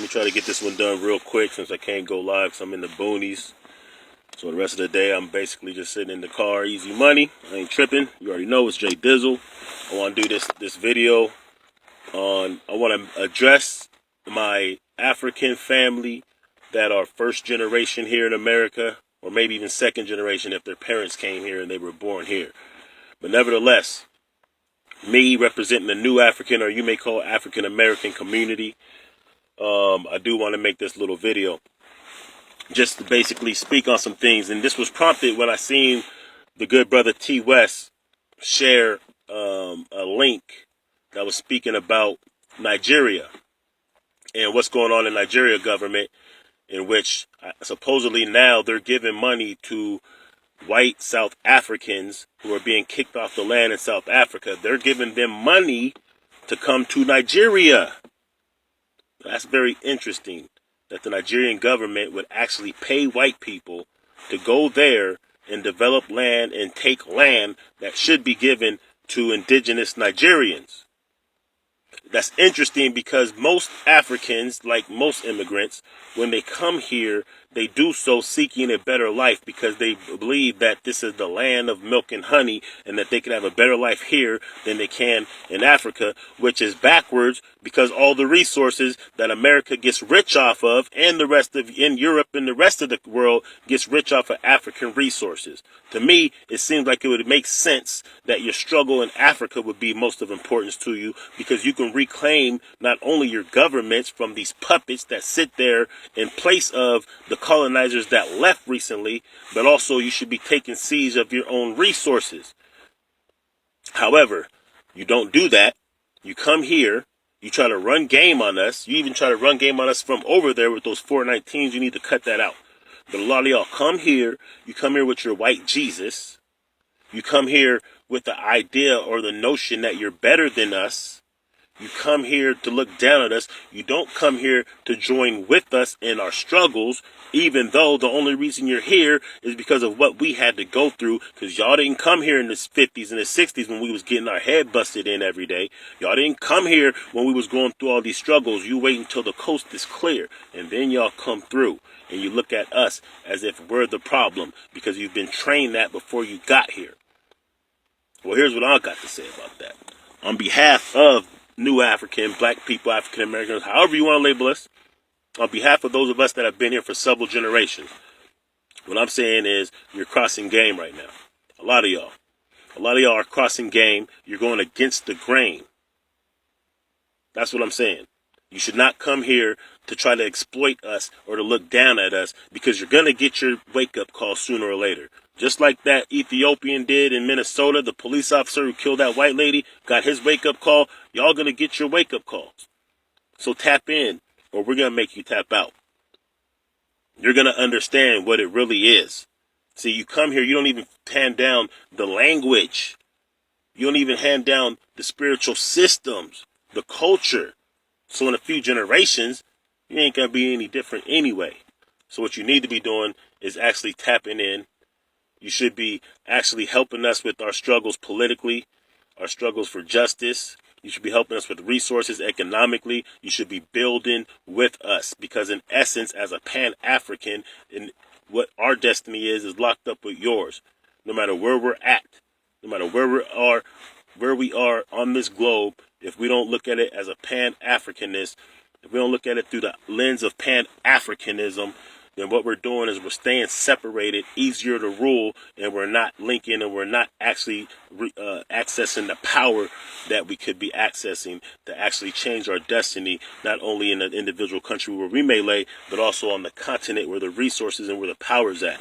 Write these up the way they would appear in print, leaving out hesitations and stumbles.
me try to get this one done real quick since I can't go live because I'm in the boonies. So the rest of the day, I'm basically just sitting in the car, easy money. I ain't tripping. You already know it's Jay Dizzle. I want to do this video on, I want to address my African family that are first generation here in America, or maybe even second generation if their parents came here and they were born here. But nevertheless, me representing the new African, or you may call African American community, I do want to make this little video just to basically speak on some things. And this was prompted when I seen the good brother T. West share a link that was speaking about Nigeria and what's going on in Nigeria government, in which supposedly now they're giving money to white South Africans who are being kicked off the land in South Africa. They're giving them money to come to Nigeria. That's very interesting that the Nigerian government would actually pay white people to go there and develop land and take land that should be given to indigenous Nigerians. That's interesting because most Africans, like most immigrants, when they come here, they do so seeking a better life because they believe that this is the land of milk and honey and that they can have a better life here than they can in Africa, which is backwards because all the resources that America gets rich off of and the rest of in Europe and the rest of the world gets rich off of African resources. To me, it seems like it would make sense that your struggle in Africa would be most of importance to you because you can reclaim not only your governments from these puppets that sit there in place of the colonizers that left recently, but also you should be taking siege of your own resources. However, you don't do that. You come here, you try to run game on us. You even try to run game on us from over there with those 419s. You need to cut that out. But a lot of y'all come here, you come here with your white Jesus. You come here with the idea or the notion that you're better than us. You come here to look down at us. You don't come here to join with us in our struggles, even though the only reason you're here is because of what we had to go through, because y'all didn't come here in the 50s and the 60s when we was getting our head busted in every day. Y'all didn't come here when we was going through all these struggles. You wait until the coast is clear, and then y'all come through, and you look at us as if we're the problem because you've been trained that before you got here. Well, here's what I got to say about that. On behalf of new African, black people, African Americans, however you want to label us, on behalf of those of us that have been here for several generations, what I'm saying is you're crossing game right now. A lot of y'all are crossing game. You're going against the grain. That's what I'm saying. You should not come here to try to exploit us or to look down at us because you're going to get your wake-up call sooner or later. Just like that Ethiopian did in Minnesota, the police officer who killed that white lady got his wake-up call. Y'all going to get your wake-up calls. So tap in or we're going to make you tap out. You're going to understand what it really is. See, you come here, you don't even hand down the language. You don't even hand down the spiritual systems, the culture. So in a few generations, you ain't going to be any different anyway. So what you need to be doing is actually tapping in. You should be actually helping us with our struggles politically, our struggles for justice. You should be helping us with resources economically. You should be building with us because in essence, as a Pan-African, in what our destiny is locked up with yours. No matter where we're at, no matter where we are on this globe, if we don't look at it as a Pan-Africanist, if we don't look at it through the lens of Pan-Africanism, then what we're doing is we're staying separated, easier to rule, and we're not linking and we're not actually accessing the power that we could be accessing to actually change our destiny, not only in an individual country where we may lay, but also on the continent where the resources and where the power's at.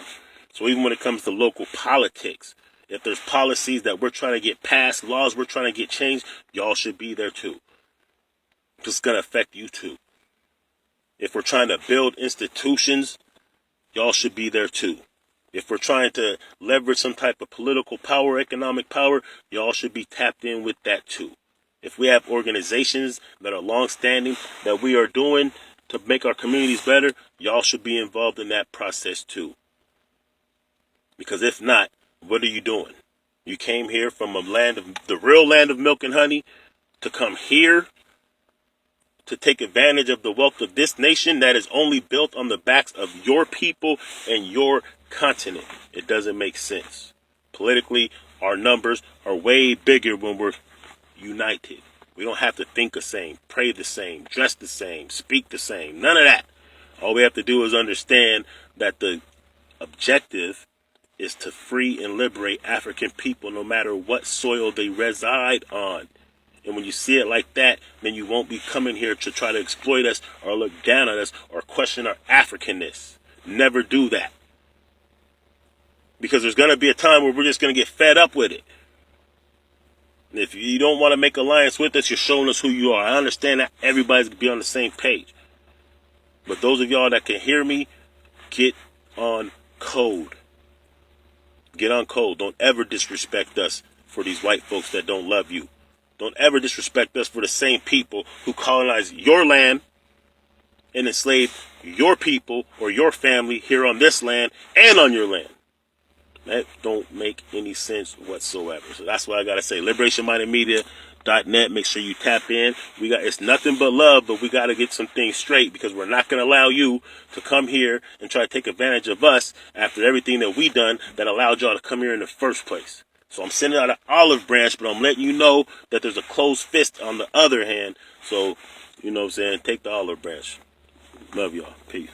So even when it comes to local politics, if there's policies that we're trying to get passed, laws we're trying to get changed, y'all should be there too. It's going to affect you too. If we're trying to build institutions, y'all should be there too. If we're trying to leverage some type of political power, economic power, y'all should be tapped in with that too. If we have organizations that are long-standing that we are doing to make our communities better, y'all should be involved in that process too. Because if not, what are you doing? You came here from a land of the real land of milk and honey to come here to take advantage of the wealth of this nation that is only built on the backs of your people and your continent. It doesn't make sense. Politically, our numbers are way bigger when we're united. We don't have to think the same, pray the same, dress the same, speak the same. None of that. All we have to do is understand that the objective is to free and liberate African people no matter what soil they reside on. And when you see it like that, then you won't be coming here to try to exploit us or look down on us or question our Africanness. Never do that. Because there's going to be a time where we're just going to get fed up with it. And if you don't want to make alliance with us, you're showing us who you are. I understand that everybody's going to be on the same page. But those of y'all that can hear me, get on code. Get on code. Don't ever disrespect us for these white folks that don't love you. Don't ever disrespect us for the same people who colonized your land and enslaved your people or your family here on this land and on your land. That don't make any sense whatsoever. So that's what I gotta say. LiberationMindedMedia.net. Make sure you tap in. It's nothing but love, but we gotta get some things straight because we're not gonna allow you to come here and try to take advantage of us after everything that we done that allowed y'all to come here in the first place. So I'm sending out an olive branch, but I'm letting you know that there's a closed fist on the other hand. So, you know what I'm saying? Take the olive branch. Love y'all. Peace.